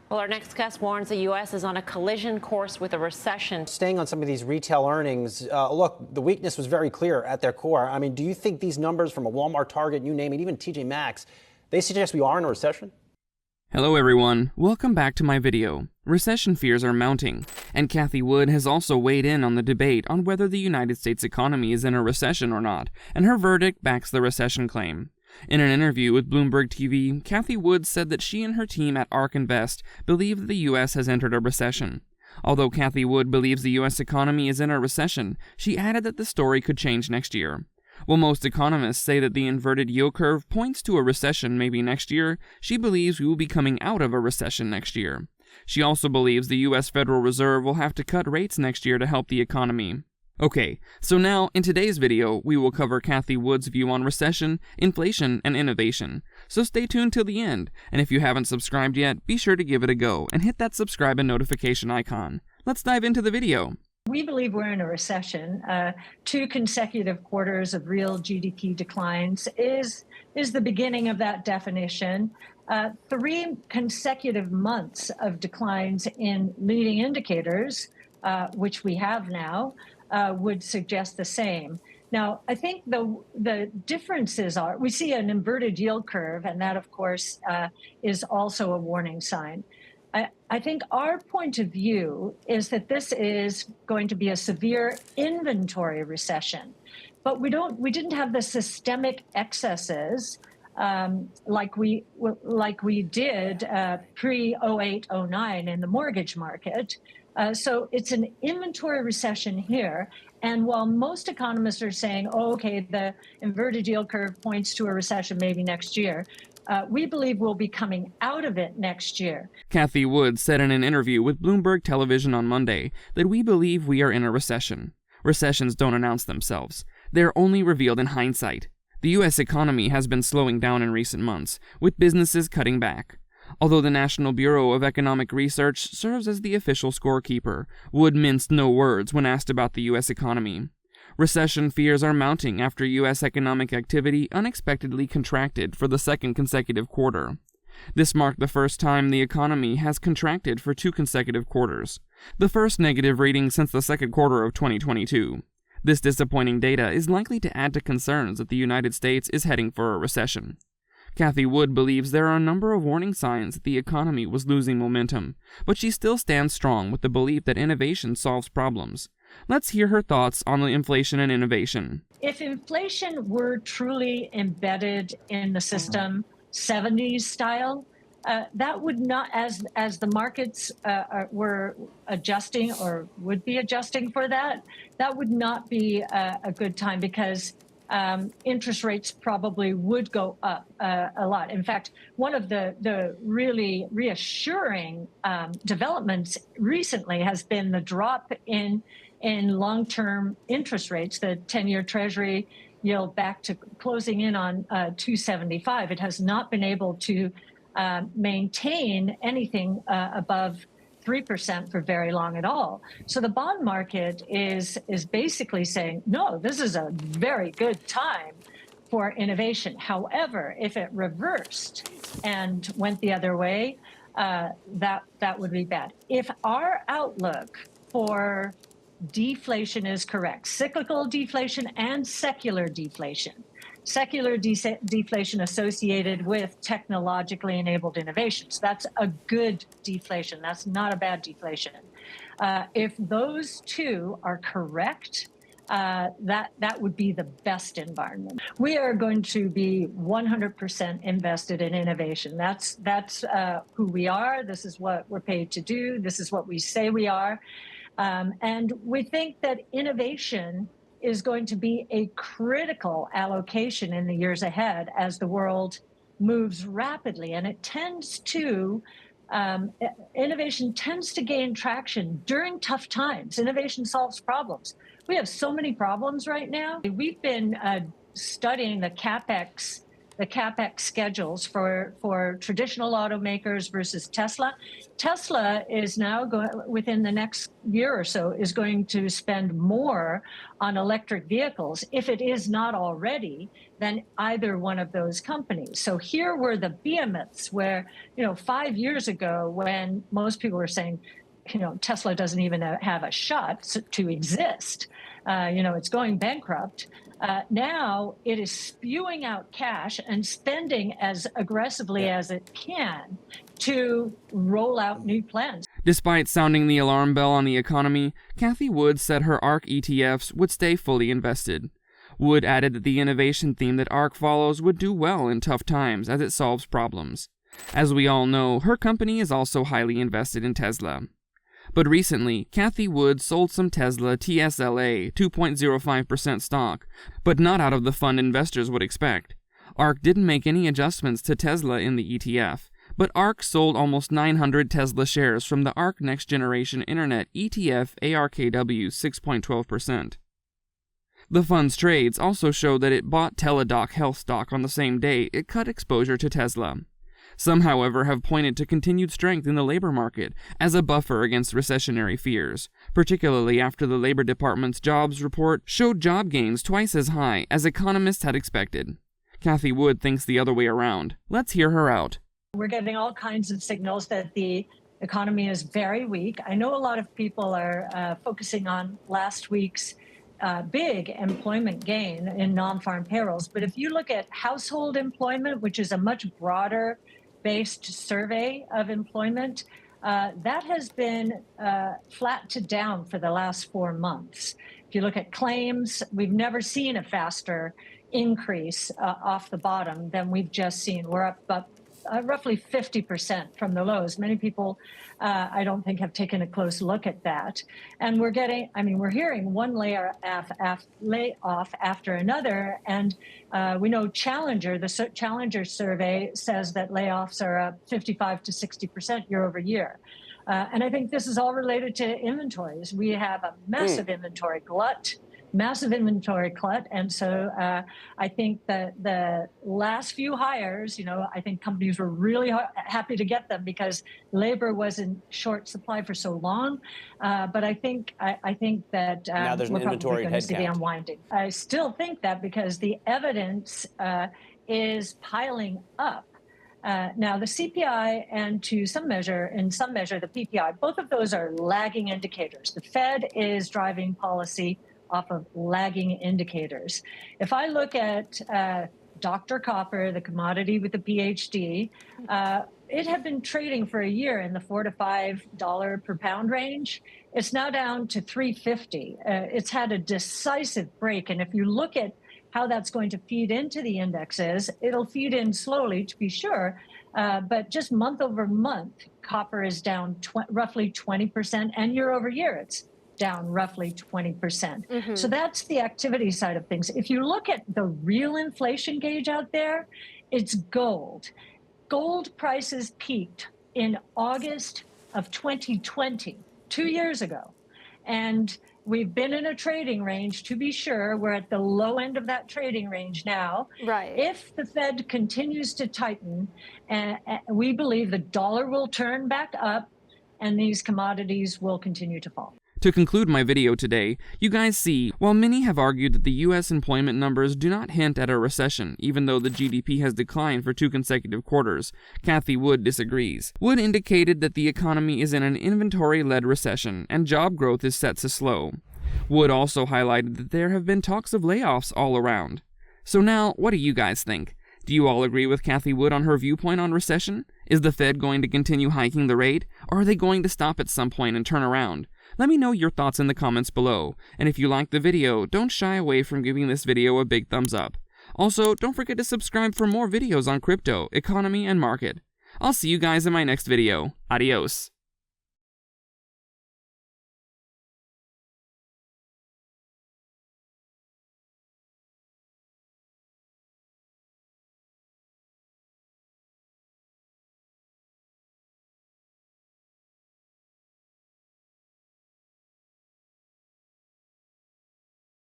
Well, our next guest warns the U.S. is on a collision course with a recession. Staying on some of these retail earnings, look, the weakness was very clear at their core. I mean, do you think these numbers from a Walmart, Target, you name it, even TJ Maxx, they suggest we are in a recession? Hello everyone, welcome back to my video. Recession fears are mounting, and Cathie Wood has also weighed in on the debate on whether the United States economy is in a recession or not, and her verdict backs the recession claim. In an interview with Bloomberg TV, Cathie Wood said that she and her team at ARK Invest believe that the U.S. has entered a recession. Although Cathie Wood believes the U.S. economy is in a recession, she added that the story could change next year. While most economists say that the inverted yield curve points to a recession maybe next year, she believes we will be coming out of a recession next year. She also believes the U.S. Federal Reserve will have to cut rates next year to help the economy. Okay, so now, in today's video, we will cover Cathie Wood's view on recession, inflation, and innovation. So stay tuned till the end, and if you haven't subscribed yet, be sure to give it a go and hit that subscribe and notification icon. Let's dive into the video. We believe we're in a recession. 2 consecutive quarters of real GDP declines is the beginning of that definition. 3 consecutive months of declines in leading indicators, which we have now, would suggest the same. Now, I think the differences are, we see an inverted yield curve, and that, of course, is also a warning sign. I think our point of view is that this is going to be a severe inventory recession, but we didn't have the systemic excesses like we did pre-08-09 in the mortgage market. So it's an inventory recession here. And while most economists are saying, oh, okay, the inverted yield curve points to a recession maybe next year, we believe we'll be coming out of it next year. Cathie Wood said in an interview with Bloomberg Television on Monday that we believe we are in a recession. Recessions don't announce themselves. They're only revealed in hindsight. The U.S. economy has been slowing down in recent months, with businesses cutting back. Although the National Bureau of Economic Research serves as the official scorekeeper, Wood minced no words when asked about the U.S. economy. Recession fears are mounting after U.S. economic activity unexpectedly contracted for the 2nd consecutive quarter. This marked the first time the economy has contracted for 2 consecutive quarters, the first negative reading since the 2nd quarter of 2022. This disappointing data is likely to add to concerns that the United States is heading for a recession. Cathie Wood believes there are a number of warning signs that the economy was losing momentum, but she still stands strong with the belief that innovation solves problems. Let's hear her thoughts on the inflation and innovation. If inflation were truly embedded in the system, 70s style, that would not, as the markets were adjusting or would be adjusting for that, that would not be a good time because interest rates probably would go up a lot. In fact, one of the really reassuring developments recently has been the drop in long-term interest rates. The 10-year Treasury yield back to closing in on 275. It has not been able to maintain anything above 3% for very long at all. So the bond market is basically saying, no, this is a very good time for innovation. However, if it reversed and went the other way, that would be bad. If our outlook for deflation is correct, cyclical deflation and secular deflation, deflation associated with technologically enabled innovations. That's a good deflation. That's not a bad deflation. If those 2 are correct, that would be the best environment. We are going to be 100% invested in innovation. That's who we are. This is what we're paid to do. This is what we say we are. And we think that innovation is going to be a critical allocation in the years ahead as the world moves rapidly. And it tends to, innovation tends to gain traction during tough times. Innovation solves problems. We have so many problems right now. We've been studying the CapEx the CapEx schedules for traditional automakers versus Tesla. Tesla is now going, within the next year or so, is going to spend more on electric vehicles, if it is not already, than either one of those companies. So here were the behemoths where, 5 years ago, when most people were saying, Tesla doesn't even have a shot to exist. It's going bankrupt. Now it is spewing out cash and spending as aggressively as it can to roll out new plans. Despite sounding the alarm bell on the economy, Cathie Wood said her ARK ETFs would stay fully invested. Wood added that the innovation theme that ARK follows would do well in tough times as it solves problems. As we all know, her company is also highly invested in Tesla. But recently, Cathie Wood sold some Tesla TSLA 2.05% stock, but not out of the fund investors would expect. ARK didn't make any adjustments to Tesla in the ETF, but ARK sold almost 900 Tesla shares from the ARK Next Generation Internet ETF ARKW 6.12%. The fund's trades also show that it bought Teladoc Health stock on the same day it cut exposure to Tesla. Some, however, have pointed to continued strength in the labor market as a buffer against recessionary fears, particularly after the Labor Department's jobs report showed job gains twice as high as economists had expected. Cathie Wood thinks the other way around. Let's hear her out. We're getting all kinds of signals that the economy is very weak. I know a lot of people are focusing on last week's big employment gain in non-farm payrolls. But if you look at household employment, which is a much broader based survey of employment, that has been flat to down for the last 4 months. If you look at claims, we've never seen a faster increase off the bottom than we've just seen. We're up about roughly 50% from the lows. Many people, I don't think, have taken a close look at that. And we're hearing one layoff after another. And we know the Challenger survey says that layoffs are up 55 to 60% year over year. And I think this is all related to inventories. We have a massive inventory glut. And so I think that the last few hires, I think companies were really happy to get them because labor was in short supply for so long. But I think that now there's we're an inventory probably going to see the headcount. unwinding. I still think that because the evidence is piling up. Now, the CPI and in some measure, the PPI, both of those are lagging indicators. The Fed is driving policy off of lagging indicators. If I look at Dr. Copper, the commodity with the PhD, it had been trading for a year in the $4 to $5 per pound range. It's now down to $3.50. It's had a decisive break. And if you look at how that's going to feed into the indexes, it'll feed in slowly, to be sure. But just month over month, copper is down roughly 20%, and year over year, it's down roughly 20%. So that's the activity side of things. If you look at the real inflation gauge out there, it's gold. Gold prices peaked in August of 2020, 2 years ago. And we've been in a trading range, to be sure. We're at the low end of that trading range now. Right. If the Fed continues to tighten, we believe the dollar will turn back up and these commodities will continue to fall. To conclude my video today, you guys see, while many have argued that the U.S. employment numbers do not hint at a recession, even though the GDP has declined for 2 consecutive quarters, Cathie Wood disagrees. Wood indicated that the economy is in an inventory-led recession, and job growth is set to slow. Wood also highlighted that there have been talks of layoffs all around. So now, what do you guys think? Do you all agree with Cathie Wood on her viewpoint on recession? Is the Fed going to continue hiking the rate, or are they going to stop at some point and turn around? Let me know your thoughts in the comments below, and if you liked the video, don't shy away from giving this video a big thumbs up. Also, don't forget to subscribe for more videos on crypto, economy, and market. I'll see you guys in my next video. Adios.